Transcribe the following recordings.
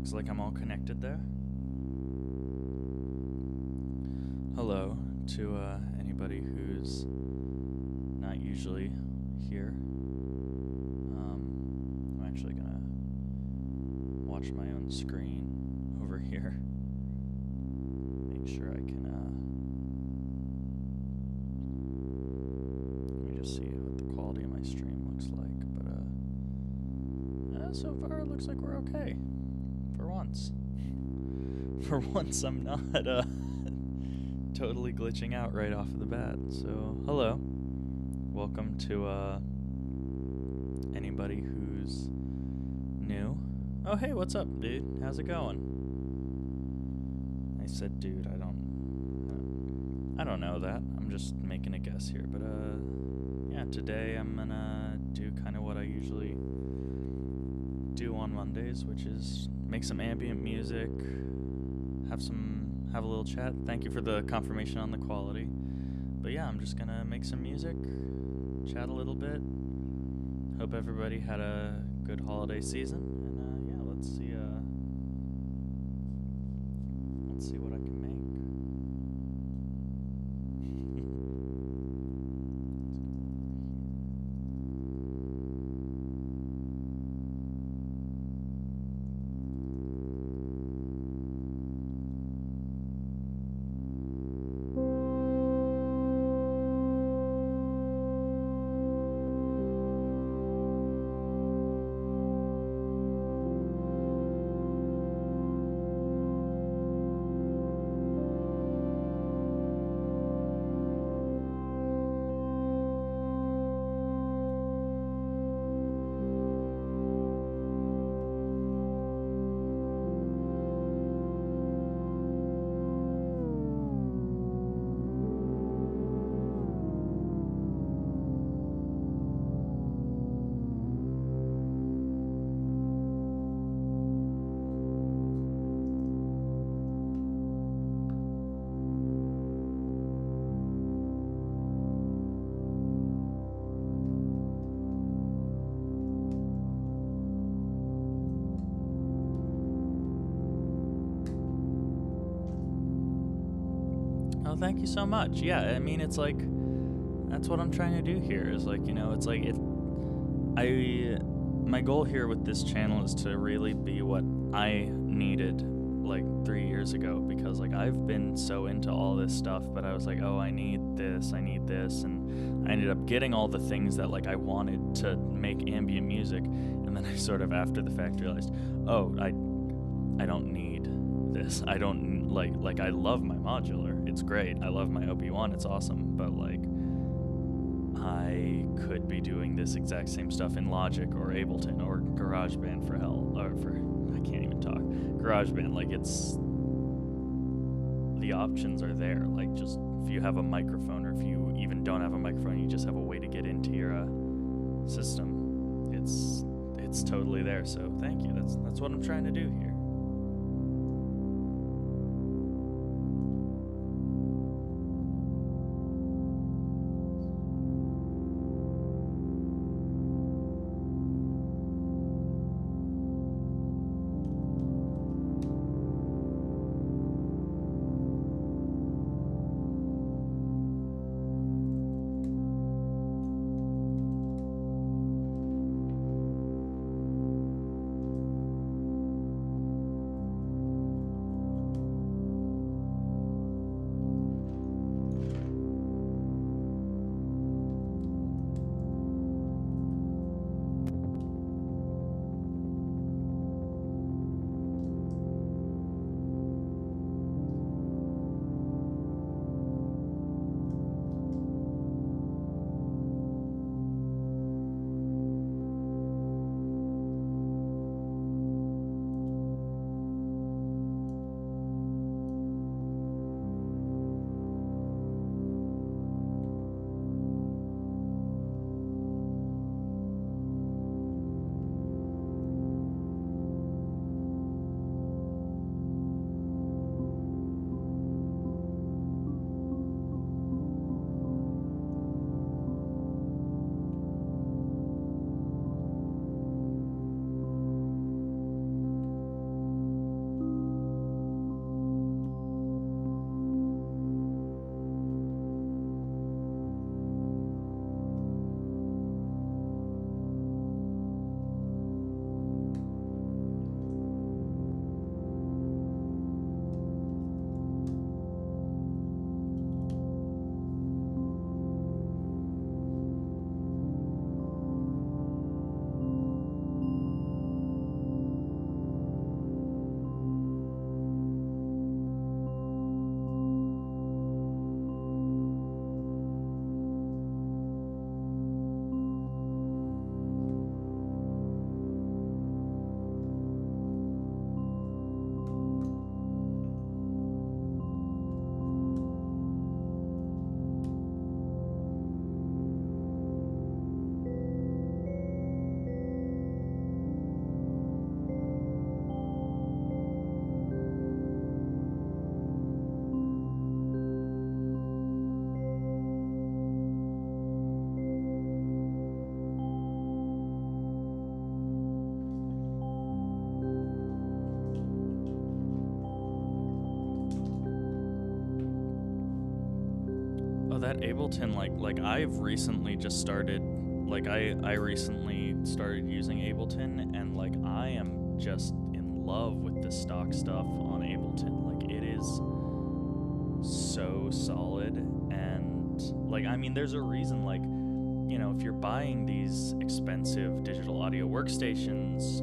Looks like I'm all connected there. Hello to anybody who's not usually here. I'm actually gonna watch my own screen over here. Make sure I can, let me just see what the quality of my stream looks like, but so far it looks like we're okay. For once. For once I'm not, totally glitching out right off of the bat. So, hello. Welcome to, anybody who's new. Oh, hey, what's up, dude? How's it going? I said dude, I don't know that. I'm just making a guess here, but, yeah, today I'm gonna do kind of what I usually do on Mondays, which is make some ambient music, have a little chat. Thank you for the confirmation on the quality. But yeah, I'm just gonna make some music, chat a little bit. Hope everybody had a good holiday season, and yeah, let's see what I can make. Oh, thank you so much. Yeah, I mean, it's like, that's what I'm trying to do here, is like, you know, it's like, my goal here with this channel is to really be what I needed, like, 3 years ago, because, like, I've been so into all this stuff, but I was like, oh, I need this, and I ended up getting all the things that, like, I wanted to make ambient music, and then I sort of, after the fact, realized, oh, I don't need this. I don't, like, I love my modular. It's great. I love my OP1. It's awesome. But, like, I could be doing this exact same stuff in Logic or Ableton or GarageBand for hell. Or I can't even talk. GarageBand, like, the options are there. Like, just, if you have a microphone, or if you even don't have a microphone, you just have a way to get into your system. It's totally there. So thank you. That's what I'm trying to do here. Ableton, like I've recently just started, like I recently started using Ableton, and like I am just in love with the stock stuff on Ableton. Like it is so solid, and like I mean there's a reason, like, you know, if you're buying these expensive digital audio workstations,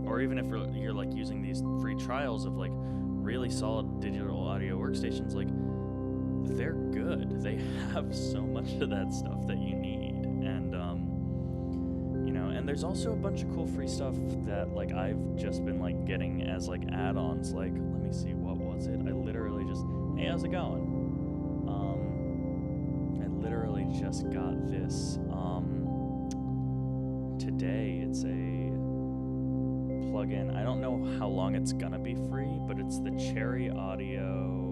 or even if you're like using these free trials of like really solid digital audio workstations, like they're good. They have so much of that stuff that you need, and you know, and there's also a bunch of cool free stuff that like I've just been like getting as like add-ons. Like, let me see, what was it? I literally just, hey, how's it going? I literally just got this today. It's a plugin. I don't know how long it's gonna be free, but it's the Cherry Audio.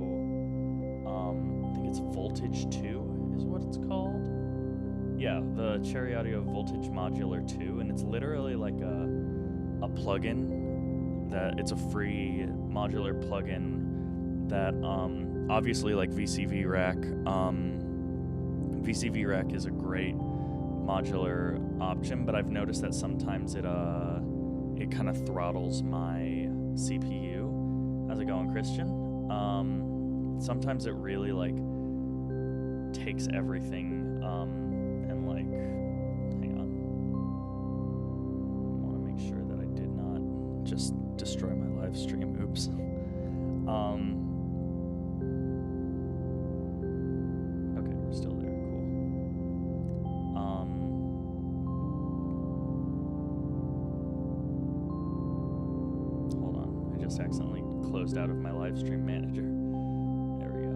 I think it's Voltage 2 is what it's called. Yeah, the Cherry Audio Voltage Modular 2, and it's literally like a plugin that it's a free modular plugin that obviously like VCV Rack. VCV Rack is a great modular option, but I've noticed that sometimes it kind of throttles my CPU. How's it going, Christian? Sometimes it really like takes everything and like, hang on, I want to make sure that I did not just destroy my live stream. Oops. Okay, we're still there. Hold on, I just accidentally closed out of my live stream manager. There we go.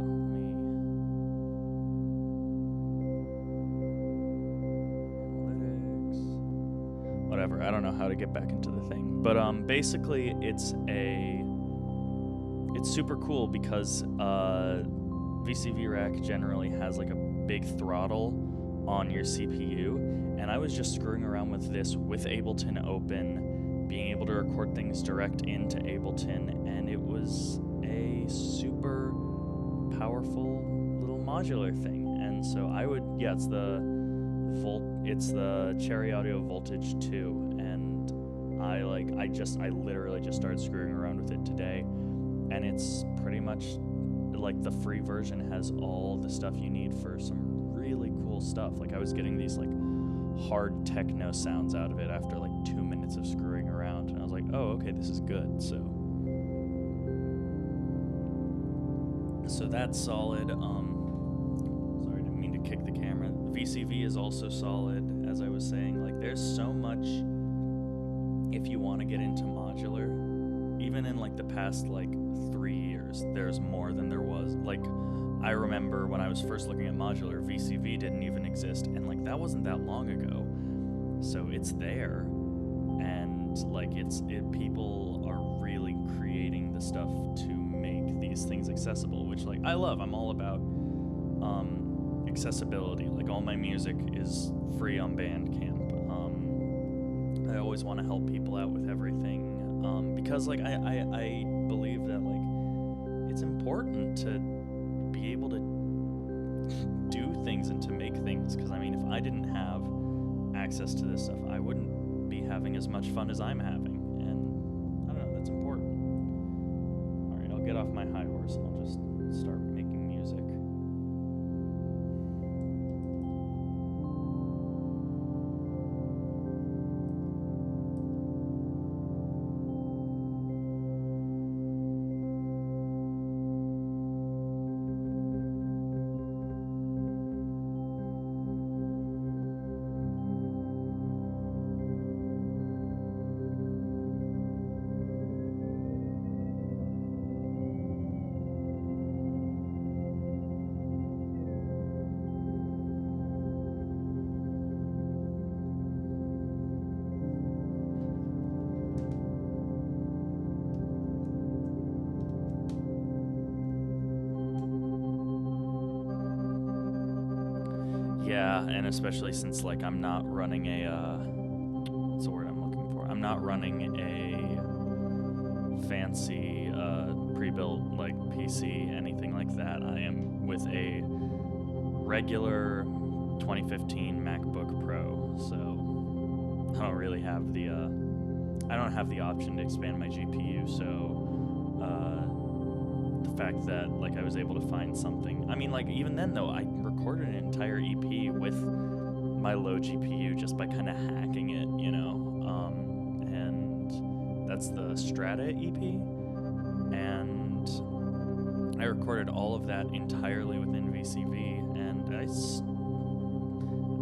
Analytics. Whatever, I don't know how to get back into the thing. But basically it's super cool because VCV Rack generally has like a big throttle on your CPU, and I was just screwing around with this with Ableton open, being able to record things direct into Ableton, and it was a super powerful little modular thing. And so I would, yeah, it's the Cherry Audio Voltage 2, and I literally just started screwing around with it today, and it's pretty much like the free version has all the stuff you need for some really cool stuff. Like I was getting these like hard techno sounds out of it after like 2 minutes of screwing around, and I was like, oh, okay, this is good. So that's solid. Sorry, didn't mean to kick the camera. VCV is also solid, as I was saying. Like there's so much if you want to get into modular. Even in like the past like 3 years, there's more than there was. Like I remember when I was first looking at modular, VCV didn't even exist, and like that wasn't that long ago. So it's there, and like people are really creating the stuff to make these things accessible, which like I love. I'm all about accessibility. Like all my music is free on Bandcamp. I always want to help people out with everything. Because like I believe that like it's important to be able to do things and to make things, because I mean if I didn't have access to this stuff, I wouldn't be having as much fun as I'm having, and I don't know, that's important. Alright, I'll get off my high horse and I'll just start making music. Yeah, and especially since like I'm not running a what's the word I'm looking for? I'm not running a fancy pre-built like PC, anything like that. I am with a regular 2015 MacBook Pro, so I don't really have the option to expand my GPU. So the fact that like I was able to find something. I mean, like even then though, I recorded an entire EP with my low GPU just by kind of hacking it, you know. And that's the Strata EP, and I recorded all of that entirely within VCV, and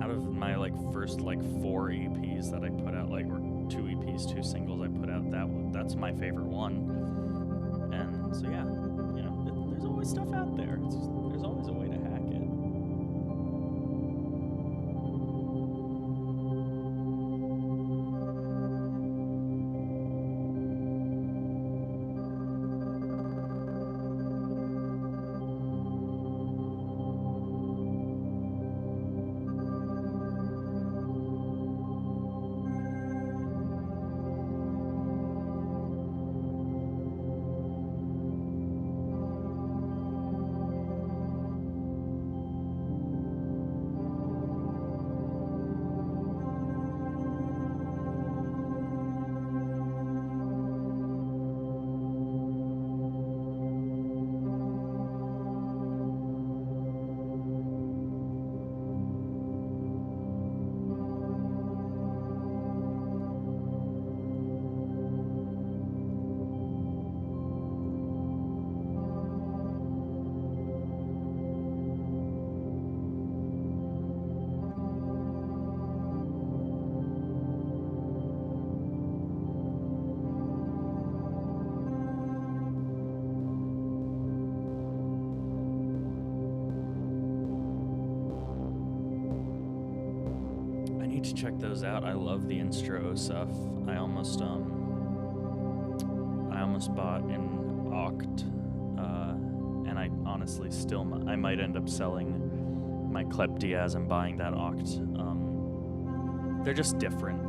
out of my like first like 4 EPs that I put out, like, or 2 EPs, 2 singles I put out, that's my favorite one. And so yeah, you know, there's always stuff out there. There's always a way to hack it. To check those out. I love the Instro stuff. I almost bought an Oct, and I honestly I might end up selling my Klep Diaz and buying that Oct. They're just different,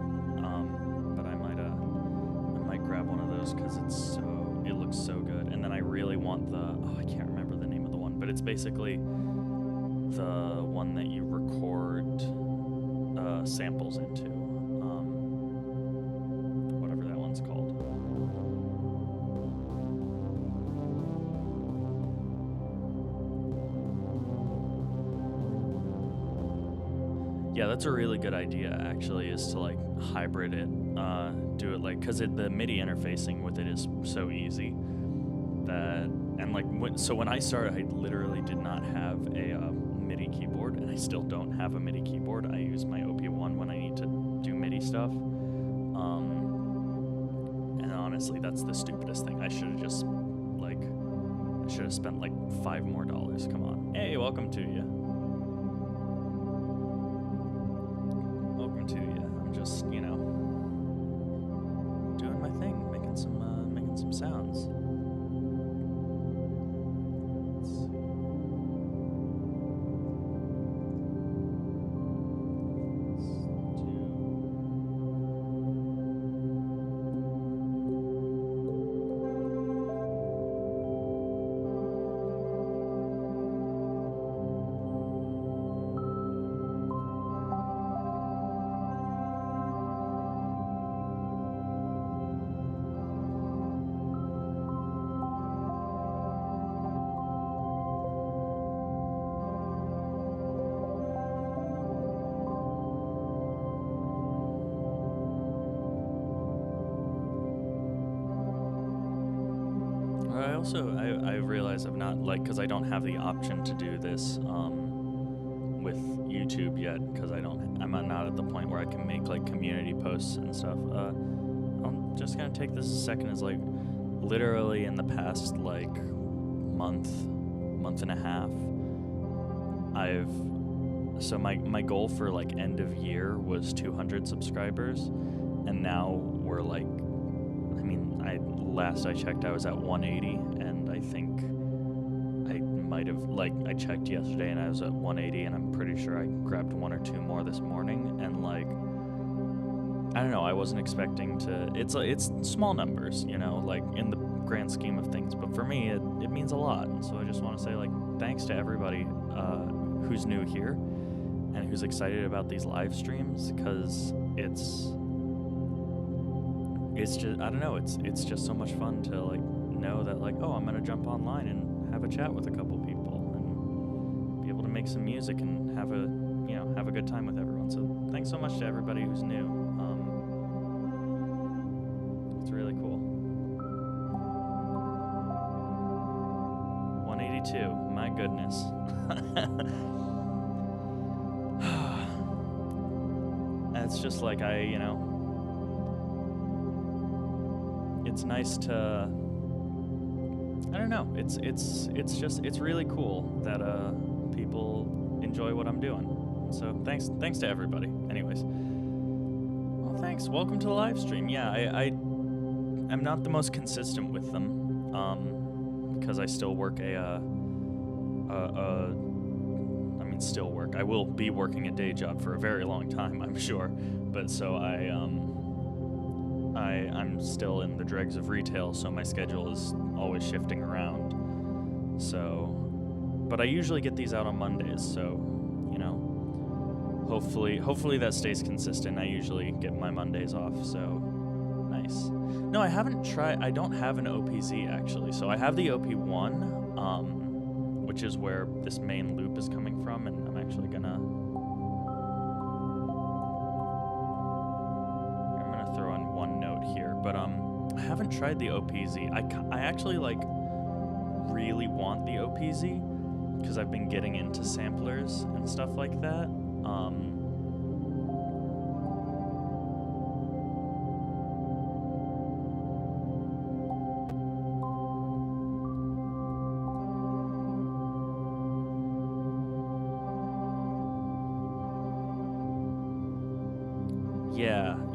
but I might grab one of those because it looks so good. And then I really want I can't remember the name of the one, but it's basically the one that you record samples into, whatever that one's called. Yeah, that's a really good idea, actually, is to like hybrid it, do it like, because the MIDI interfacing with it is so easy that, and like when I started, I literally did not have a MIDI keyboard, and I still don't have a MIDI keyboard. I use my OP1 when I need to do MIDI stuff. And honestly, that's the stupidest thing. I should have spent like $5 more. Come on. Hey, welcome to you. Welcome to you. I'm just, you know, doing my thing, making some sounds. I realize I've not, like, because I don't have the option to do this with YouTube yet, because I'm not at the point where I can make like community posts and stuff. I'm just gonna take this a second as like literally in the past like month and a half, so my goal for like end of year was 200 subscribers, and now we're like, last I checked I was at 180, and I think I might have, like, I checked yesterday and I was at 180, and I'm pretty sure I grabbed 1 or 2 more this morning, and like, I don't know, I wasn't expecting to, it's small numbers, you know, like in the grand scheme of things, but for me it means a lot. And so I just want to say, like, thanks to everybody who's new here and who's excited about these live streams, because it's just, I don't know, it's just so much fun to like know that like, oh, I'm gonna jump online and have a chat with a couple people and be able to make some music and have a good time with everyone. So thanks so much to everybody who's new. It's really cool. 182, my goodness. It's just like it's nice to, I don't know, it's really cool that people enjoy what I'm doing. So thanks to everybody. Anyways, well, thanks. Welcome to the live stream. Yeah, I'm not the most consistent with them, because I still work still work. I will be working a day job for a very long time, I'm sure. But so I'm still in the dregs of retail, so my schedule is always shifting around. So, but I usually get these out on Mondays, so, hopefully that stays consistent. I usually get my Mondays off, so nice. No, I haven't tried, I don't have an OPZ actually. So I have the OP1, which is where this main loop is coming from, and I'm actually gonna throw in one note here, but I haven't tried the OPZ. I actually like really want the OPZ because I've been getting into samplers and stuff like that.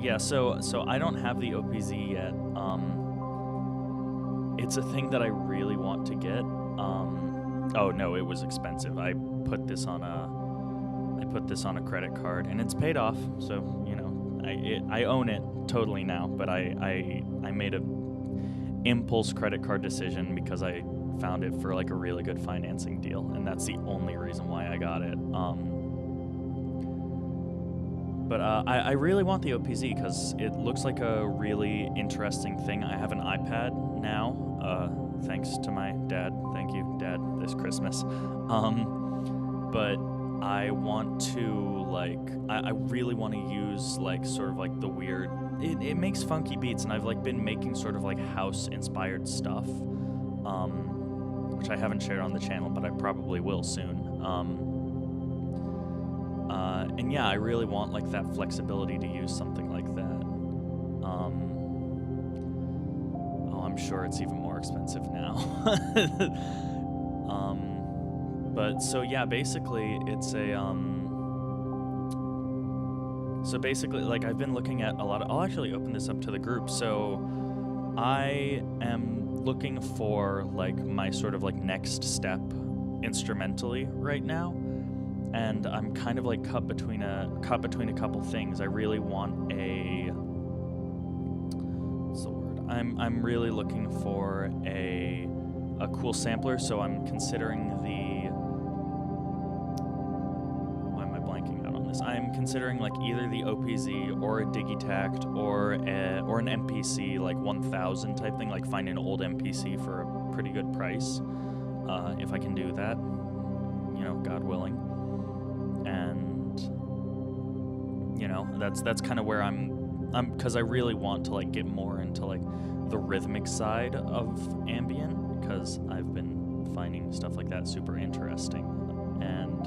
Yeah, so I don't have the OPZ yet. It's a thing that I really want to get. Oh no, it was expensive. I put this on a credit card, and it's paid off. So I own it totally now. But I made a impulse credit card decision because I found it for like a really good financing deal, and that's the only reason why I got it. But I really want the OPZ because it looks like a really interesting thing. I have an iPad now, thanks to my dad. Thank you, Dad, this Christmas. But I want to, like, I really want to use, like, sort of, like, the weird... It makes funky beats, and I've, like, been making sort of, like, house-inspired stuff, which I haven't shared on the channel, but I probably will soon. And yeah, I really want like that flexibility to use something like that. Oh, I'm sure it's even more expensive now. But so yeah, basically it's a so basically like I've been looking at a lot of, I'll actually open this up to the group. So I am looking for like my sort of like next step instrumentally right now. And I'm kind of like cut between a couple things. I really want what's the word? I'm really looking for a cool sampler, so I'm considering why am I blanking out on this? I'm considering like either the OPZ or a Digitact or an MPC like 1000 type thing, like find an old MPC for a pretty good price, if I can do that, God willing. And that's kind of where I'm because I really want to like get more into like the rhythmic side of ambient, because I've been finding stuff like that super interesting, and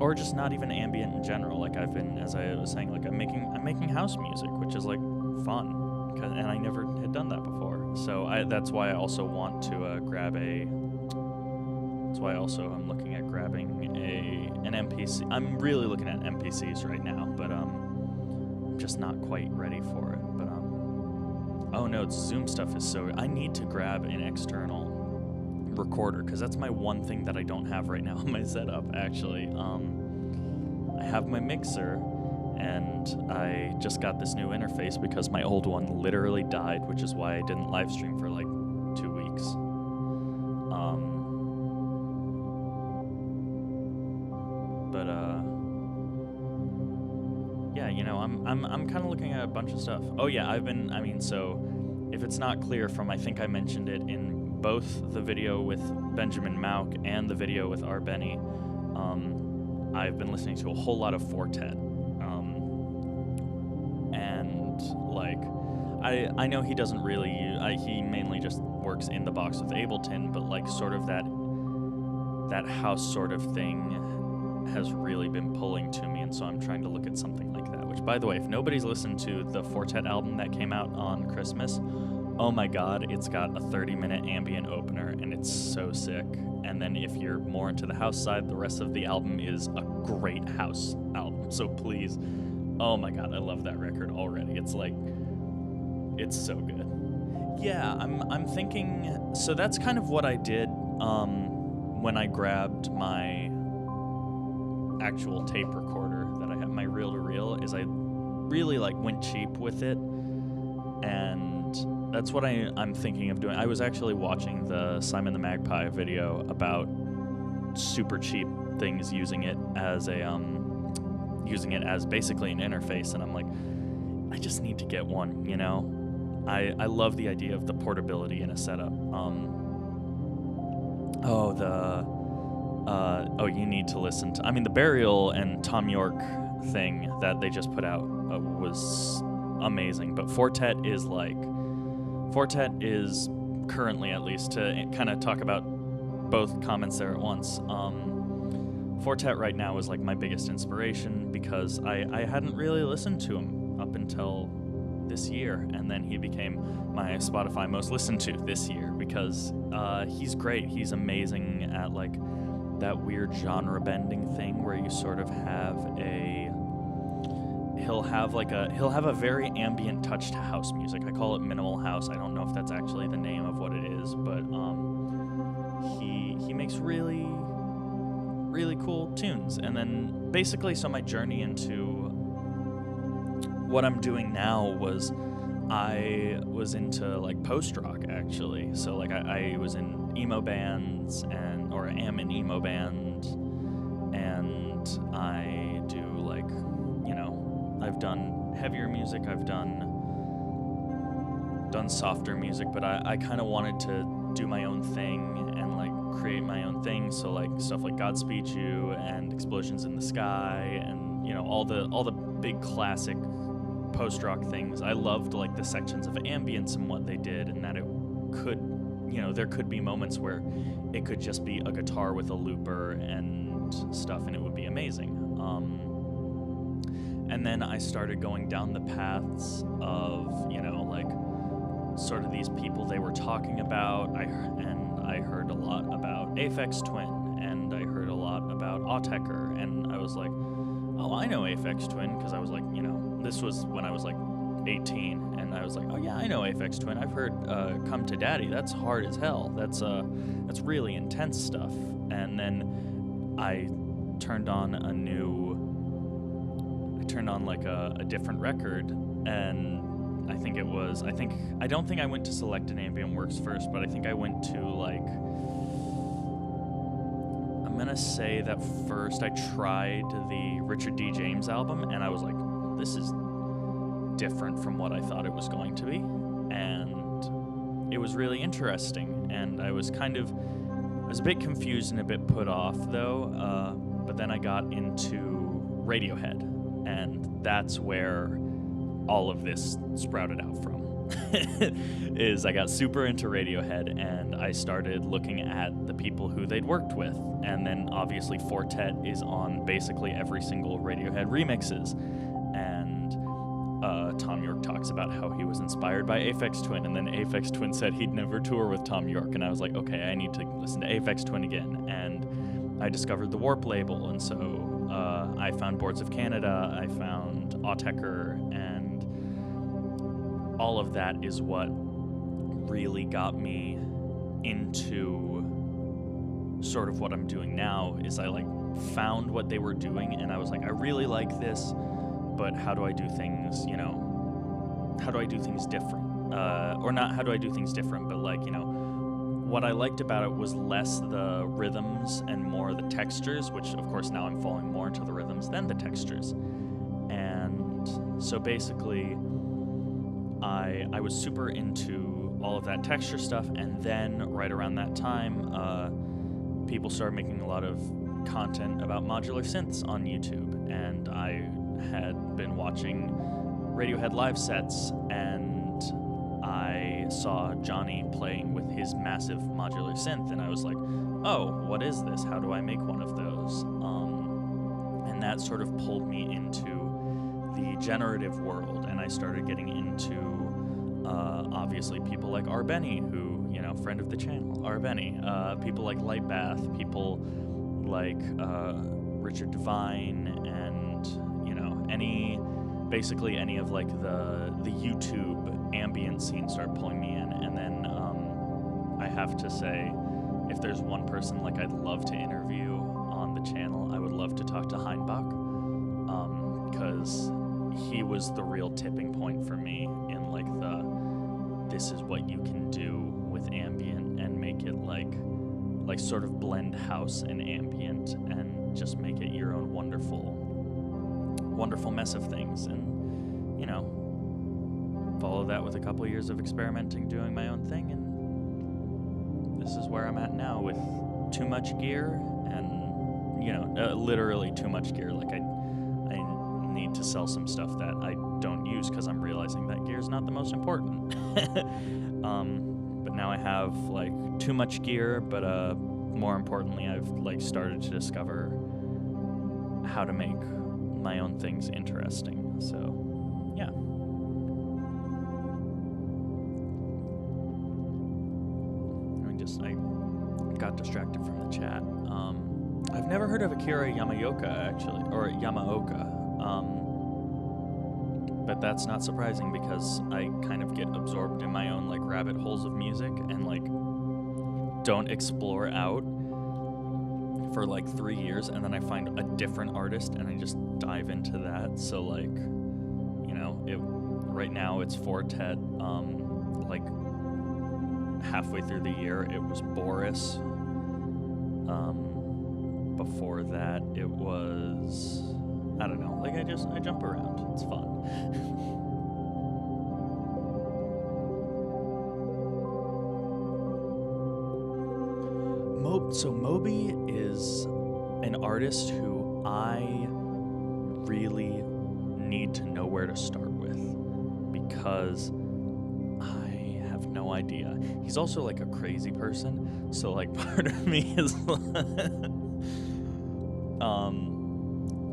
or just not even ambient in general. Like I've been, as I was saying, like I'm making house music, which is like fun, and I never had done that before. So that's why I also want to grab a. That's why also I'm looking at grabbing an MPC. I'm really looking at MPCs right now, but I'm just not quite ready for it. But oh no, Zoom stuff is so. I need to grab an external recorder because that's my one thing that I don't have right now in my setup. Actually, I have my mixer, and I just got this new interface because my old one literally died, which is why I didn't live stream for like 2 weeks. I'm kind of looking at a bunch of stuff. Oh yeah, so if it's not clear from, I think I mentioned it in both the video with Benjamin Mauk and the video with R. Benny, I've been listening to a whole lot of Fortet. And like, I know he doesn't really he mainly just works in the box with Ableton, but like sort of that house sort of thing has really been pulling to me, and so I'm trying to look at something like that. Which, by the way, if nobody's listened to the Fortet album that came out on Christmas, oh my god, it's got a 30-minute ambient opener, and it's so sick. And then if you're more into the house side, the rest of the album is a great house album. So please, oh my god, I love that record already. It's like, it's so good. Yeah, I'm thinking, so that's kind of what I did when I grabbed my actual tape recorder that I have, my reel-to-reel, is I really like went cheap with it, and that's what I'm thinking of doing. I was actually watching the Simon the Magpie video about super cheap things using it as basically an interface, and I'm like, I just need to get one, you know? I love the idea of the portability in a setup. You need to listen to, the Burial and Tom York thing that they just put out was amazing, but Fortet is currently, at least, to kind of talk about both comments there at once, Fortet right now is like my biggest inspiration, because I hadn't really listened to him up until this year, and then he became my Spotify most listened to this year, because he's great. He's amazing at like that weird genre bending thing where you sort of have he'll have a very ambient touch to house music. I call it minimal house. I don't know if that's actually the name of what it is, but he makes really, really cool tunes. And then basically, so my journey into what I'm doing now was, I was into like post-rock, actually. So like I was in emo bands, or am in emo band, and I do like, I've done heavier music, I've done softer music, but I kind of wanted to do my own thing and like create my own thing. So like stuff like Godspeed You and Explosions in the Sky, and all the big classic post-rock things. I loved like the sections of ambience and what they did, and that it could, there could be moments where it could just be a guitar with a looper and stuff, and it would be amazing. And then I started going down the paths of, like sort of these people they were talking about. I heard a lot about Aphex Twin, and I heard a lot about Autechre, and I was like, oh, I know Aphex Twin, because I was like, this was when I was like 18, and I was like, oh yeah, I know Aphex Twin. I've heard Come to Daddy. That's hard as hell. That's really intense stuff. And then I turned on like a different record, and I don't think I went to Select and Ambient Works first, but I think I went to like, I'm gonna say that first I tried the Richard D. James album, and I was like, this is different from what I thought it was going to be, and it was really interesting, and I was a bit confused and a bit put off though, but then I got into Radiohead, and that's where all of this sprouted out from. Is I got super into Radiohead, and I started looking at the people who they'd worked with, and then obviously Fortet is on basically every single Radiohead remixes, and Tom York talks about how he was inspired by Aphex Twin, and then Aphex Twin said he'd never tour with Tom York, and I was like, okay, I need to listen to Aphex Twin again, and I discovered the Warp label, and so I found Boards of Canada, I found Autechre, and all of that is what really got me into sort of what I'm doing now. Is I like found what they were doing, and I was like, I really like this, but how do I do things, how do I do things different? Or not how do I do things different, but like, what I liked about it was less the rhythms and more the textures, which of course now I'm falling more into the rhythms than the textures. And So basically, I was super into all of that texture stuff, and then right around that time, people started making a lot of content about modular synths on YouTube, and I had been watching Radiohead live sets, and I saw Johnny playing with his massive modular synth, and I was like, oh, what is this? How do I make one of those? And that sort of pulled me into the generative world, and I started getting into obviously people like Benny, who, you know, friend of the channel, Benny, people like Lightbath, people like Richard Devine, and, you know, basically any of like the YouTube ambient scene started pulling me in. And then I have to say, if there's one person like I'd love to interview on the channel, I would love to talk to Heinbach, because he was the real tipping point for me in like this is what you can do with ambient and make it like sort of blend house and ambient and just make it your own wonderful mess of things. And, you know, follow that with a couple years of experimenting, doing my own thing, and this is where I'm at now with too much gear, and, you know, literally too much gear. Like I need to sell some stuff that I don't use because I'm realizing that gear is not the most important. But now I have like too much gear, but more importantly, I've like started to discover how to make my own things interesting. So yeah. I got distracted from the chat. I've never heard of Akira Yamaoka, actually, or Yamaoka. But that's not surprising because I kind of get absorbed in my own like rabbit holes of music and like don't explore out for like 3 years, and then I find a different artist and I just dive into that. So like, you know, right now it's Fortet. Like halfway through the year it was Boris. Before that it was, I don't know, like I jump around. It's fun. So Moby is an artist who I really need to know where to start with because I have no idea. He's also like a crazy person, so like part of me is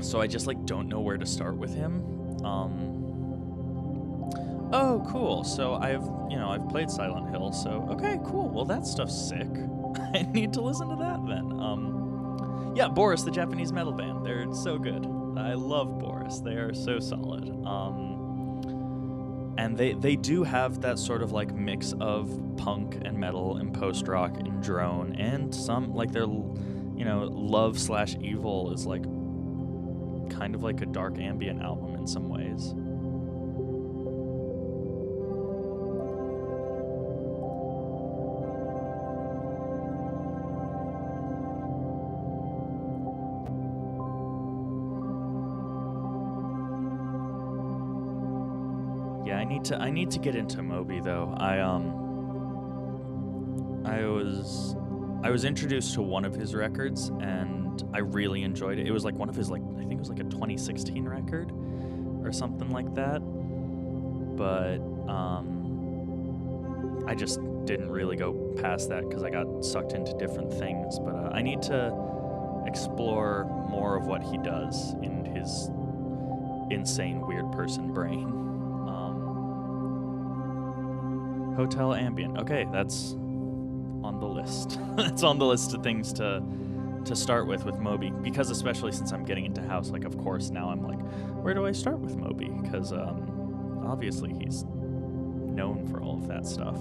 so I just like don't know where to start with him. Oh, cool. So I've played Silent Hill, so okay, cool. Well, that stuff's sick. I need to listen to that then. Yeah, Boris, the Japanese metal band. They're so good. I love Boris. They are so solid. And they do have that sort of like mix of punk and metal and post rock and drone, and some like their, you know, Love/Evil is like kind of like a dark ambient album in some ways. Yeah, I need to get into Moby though. I was introduced to one of his records and I really enjoyed it. It was like one of his, like, I think it was like a 2016 record or something like that. But I just didn't really go past that because I got sucked into different things. But I need to explore more of what he does in his insane weird person brain. Hotel Ambient. Okay, that's on the list. That's on the list of things to start with Moby, because especially since I'm getting into house, like of course now I'm like, where do I start with Moby? Because obviously he's known for all of that stuff.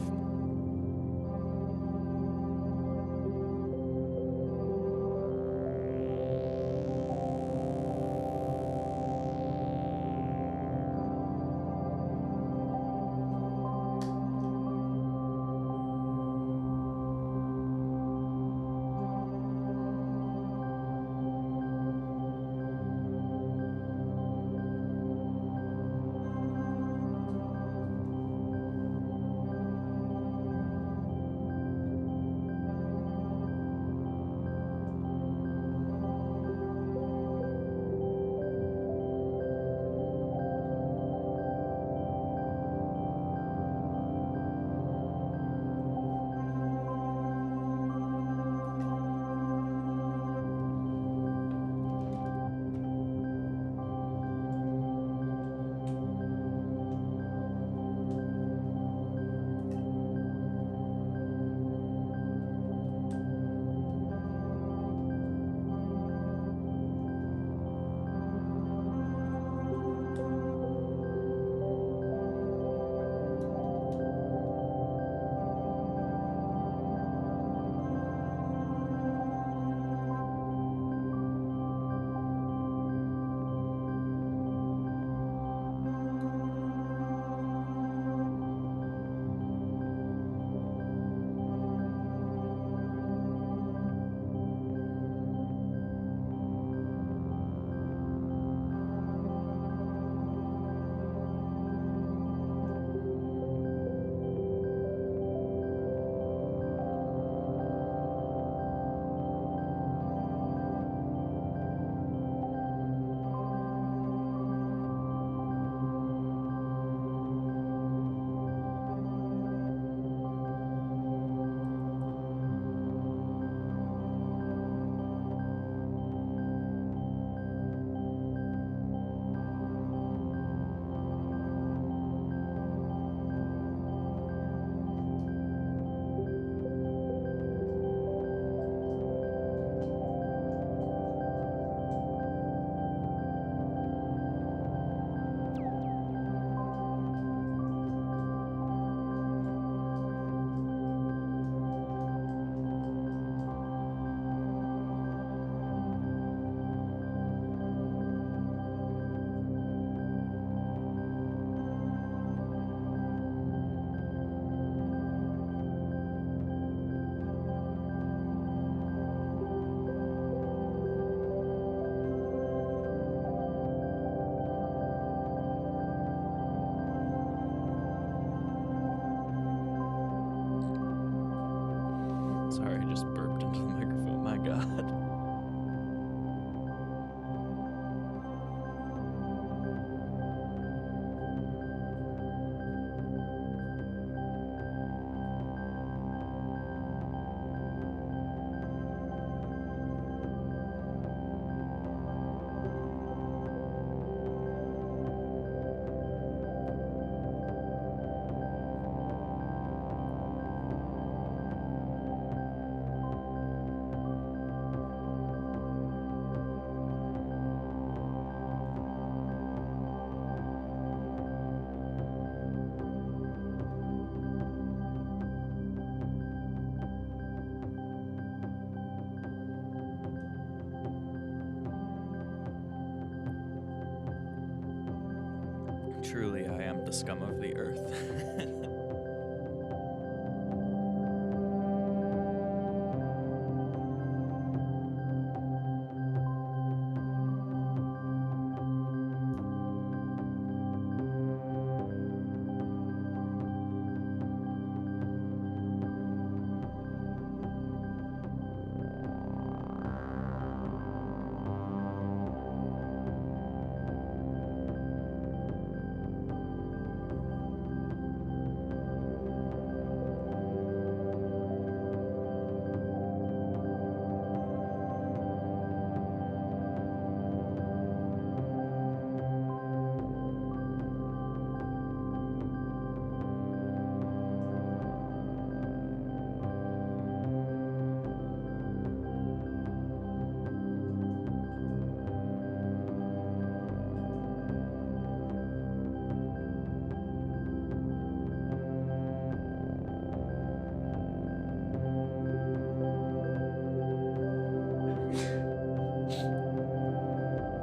Truly, I am the scum of the earth.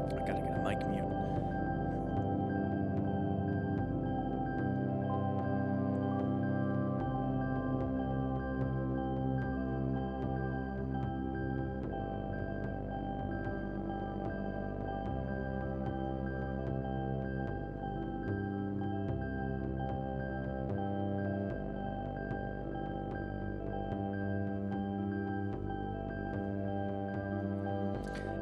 I gotta get a mic mute.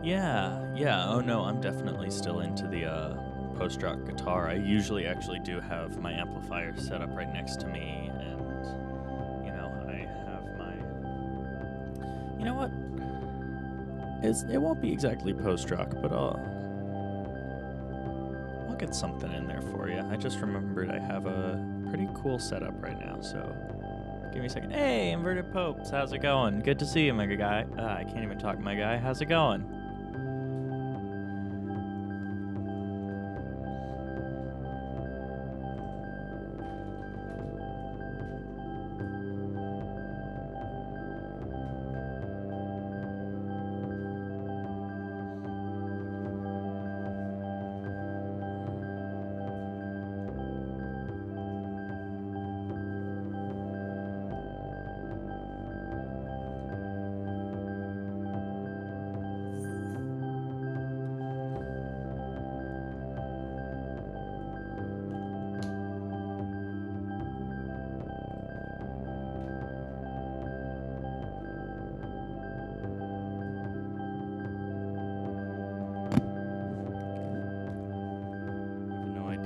Yeah. Oh no, I'm definitely still into the post-rock guitar. I usually actually do have my amplifier set up right next to me, and I have my. You know what? It won't be exactly post-rock, but I'll get something in there for you. I just remembered I have a pretty cool setup right now, so give me a second. Hey, Inverted Popes, how's it going? Good to see you, my guy. I can't even talk, my guy. How's it going?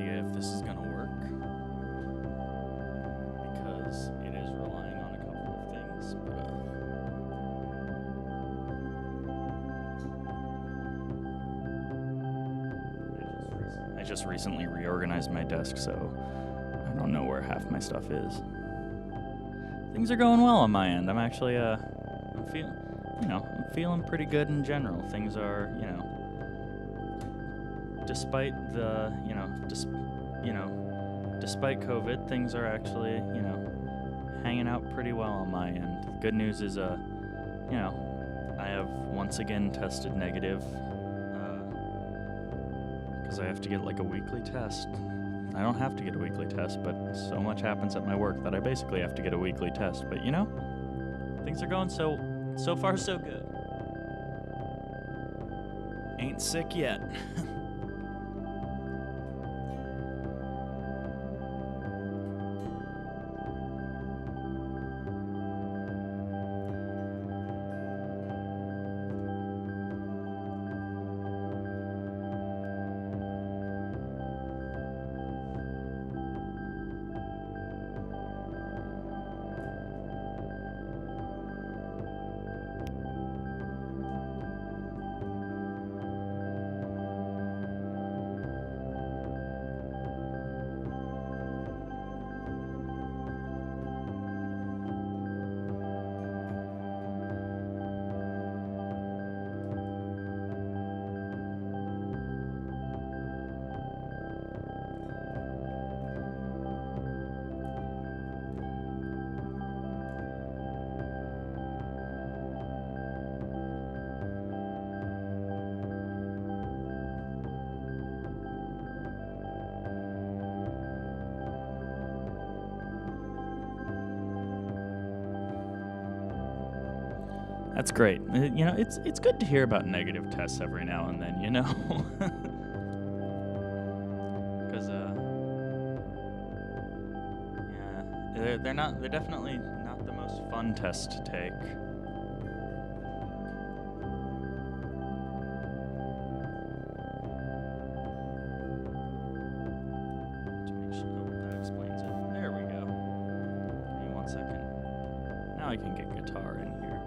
If this is gonna work, because it is relying on a couple of things, but I just recently reorganized my desk, so I don't know where half my stuff is. Things are going well on my end. I'm actually I'm feeling pretty good in general. Things are, despite the, despite COVID, things are actually, hanging out pretty well on my end. The good news is, I have once again tested negative, because I have to get like a weekly test. I don't have to get a weekly test, but so much happens at my work that I basically have to get a weekly test. But things are going so far so good. Ain't sick yet. That's great. You know, it's good to hear about negative tests every now and then, you know? Because, yeah, they're definitely not the most fun test to take. That explains it. There we go. Give me 1 second. Now I can get guitar in here.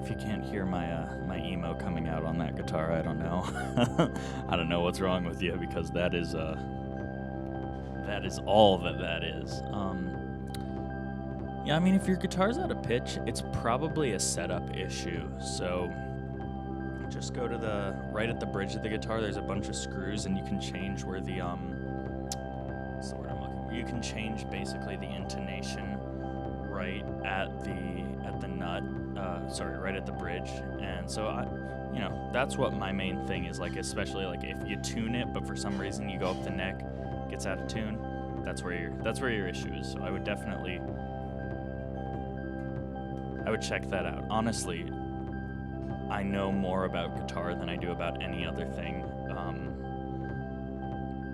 if you can't hear my my emo coming out on that guitar, I don't know. I don't know what's wrong with you, because that is all that is. Yeah, I mean, if your guitar's out of pitch, it's probably a setup issue. So just go to the right at the bridge of the guitar. There's a bunch of screws, and you can change where the what's the word I'm looking for? You can change basically the intonation right at the nut. Right at the bridge. And so that's what my main thing is, like, especially like if you tune it, but for some reason you go up the neck, gets out of tune. That's where your issue is. So I would check that out. Honestly, I know more about guitar than I do about any other thing.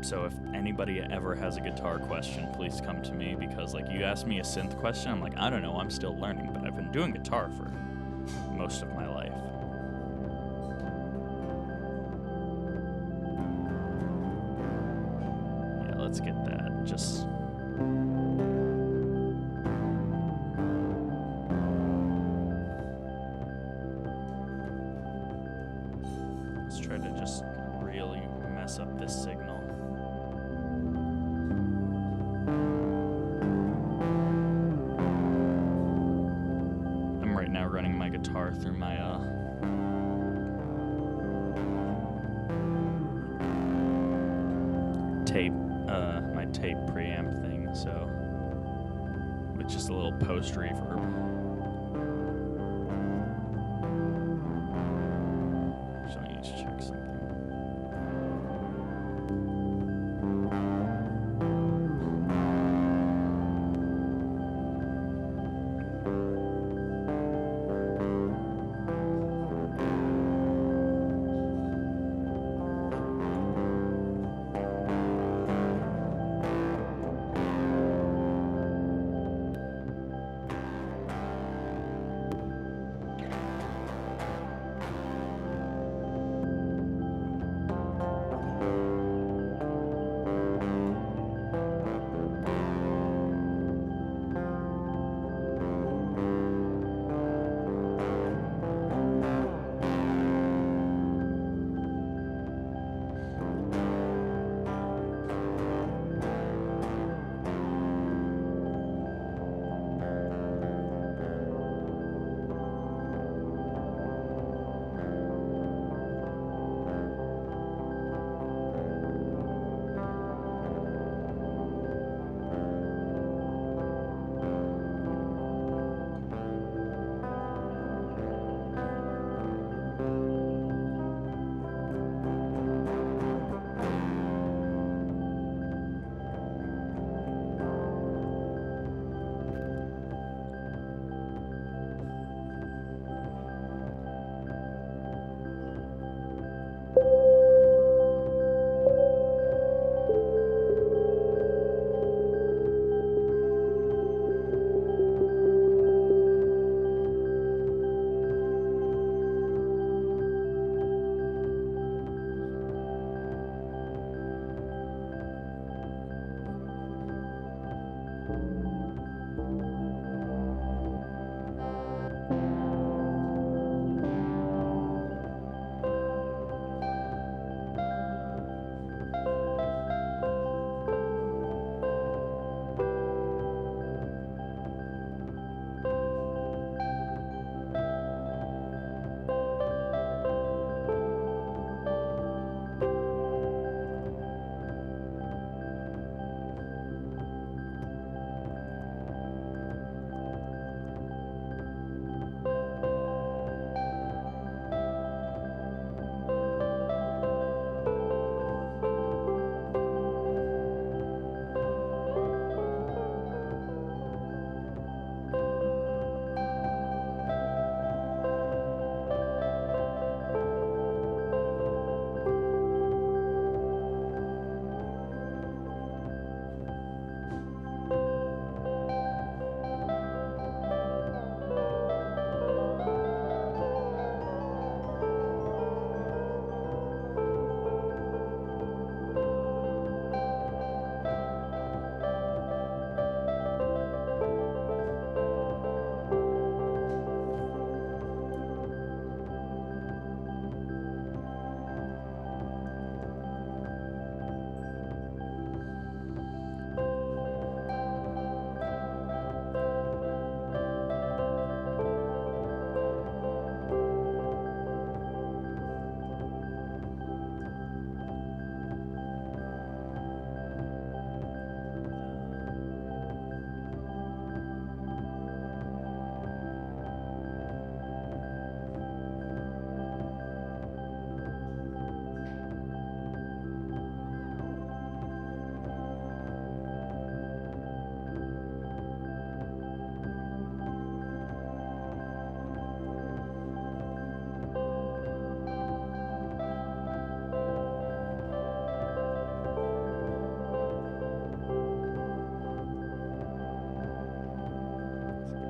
So if anybody ever has a guitar question, please come to me, because like you asked me a synth question, I'm like, I don't know, I'm still learning, but I've been doing guitar for most of my life. Yeah, let's get that. Just let's try to just really mess up this signal. I'm right now running my guitar through my tape preamp thing, so with just a little post reverb. So I need to check something.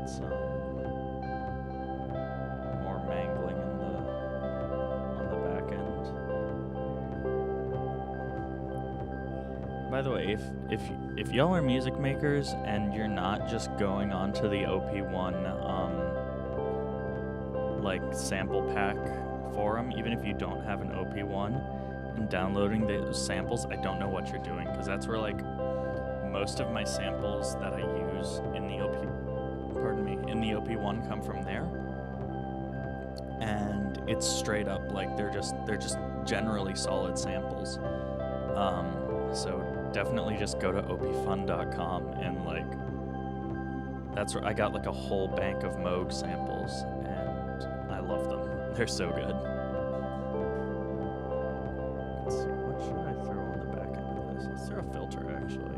it's more mangling on the back end. By the way, if y'all are music makers and you're not just going onto the OP1 like sample pack forum, even if you don't have an OP1, and downloading the samples, I don't know what you're doing, because that's where like most of my samples that I use in the OP1 come from there, and it's straight up like they're just generally solid samples. So definitely just go to opfun.com and like that's where I got like a whole bank of Moog samples, and I love them. They're so good. Let's see, what should I throw on the back end of this? Let's throw a filter actually.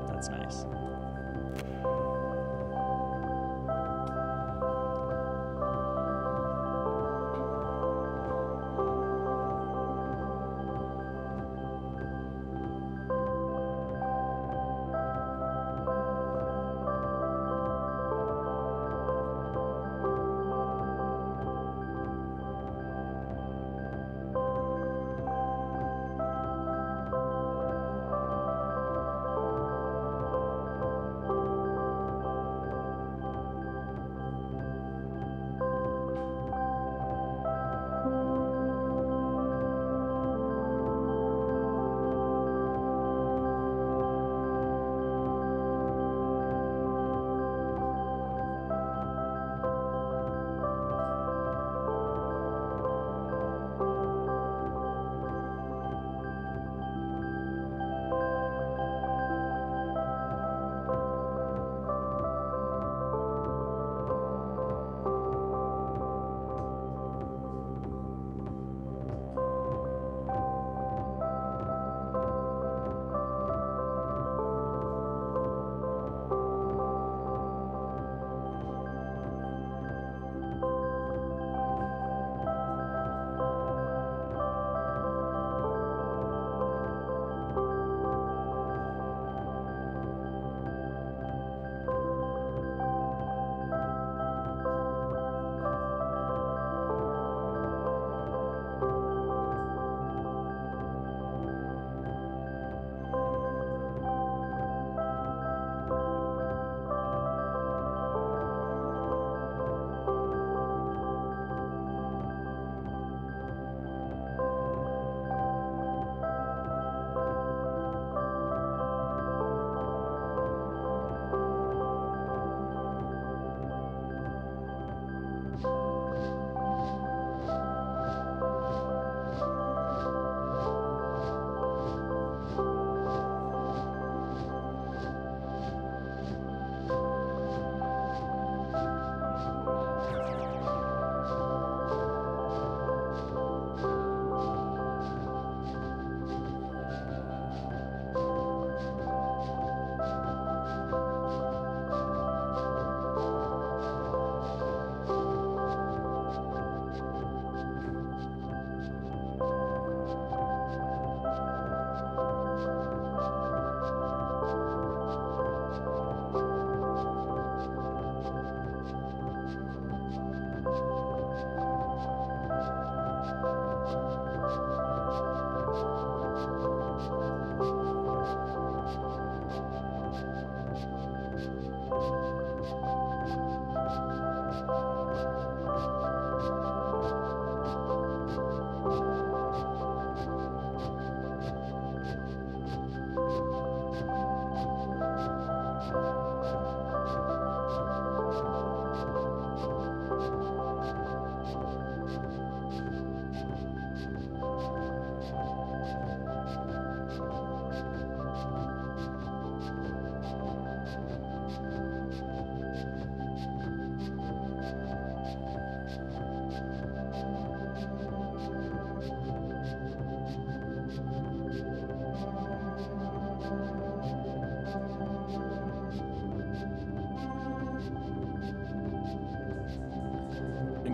That's nice.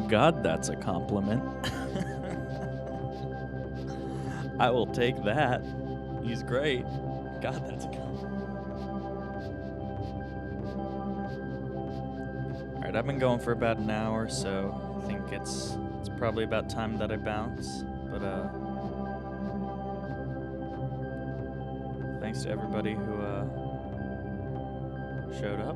God, that's a compliment. I will take that. He's great. God, that's a gun. Alright, I've been going for about an hour, so I think it's probably about time that I bounce. But thanks to everybody who showed up.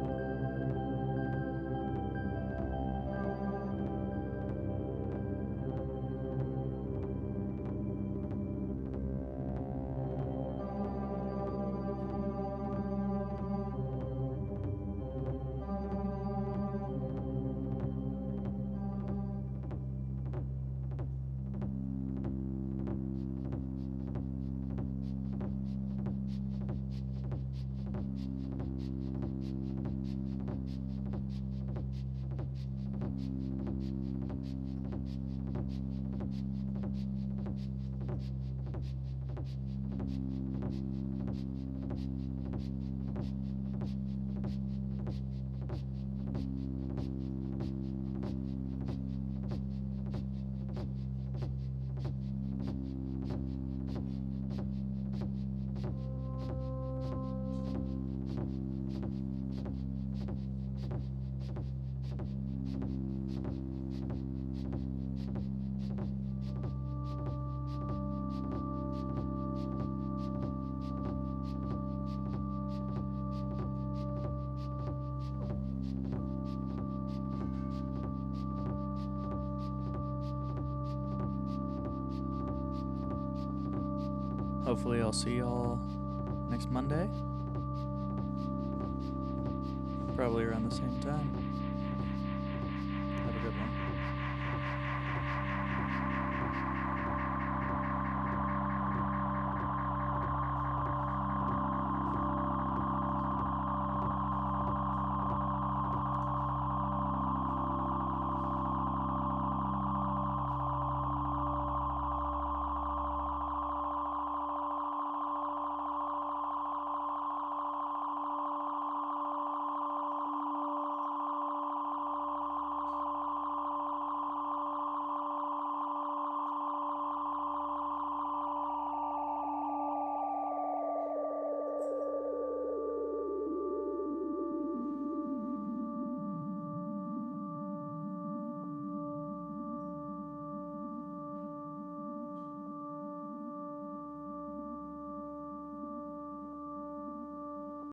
Hopefully I'll see y'all next Monday. Probably around the same time.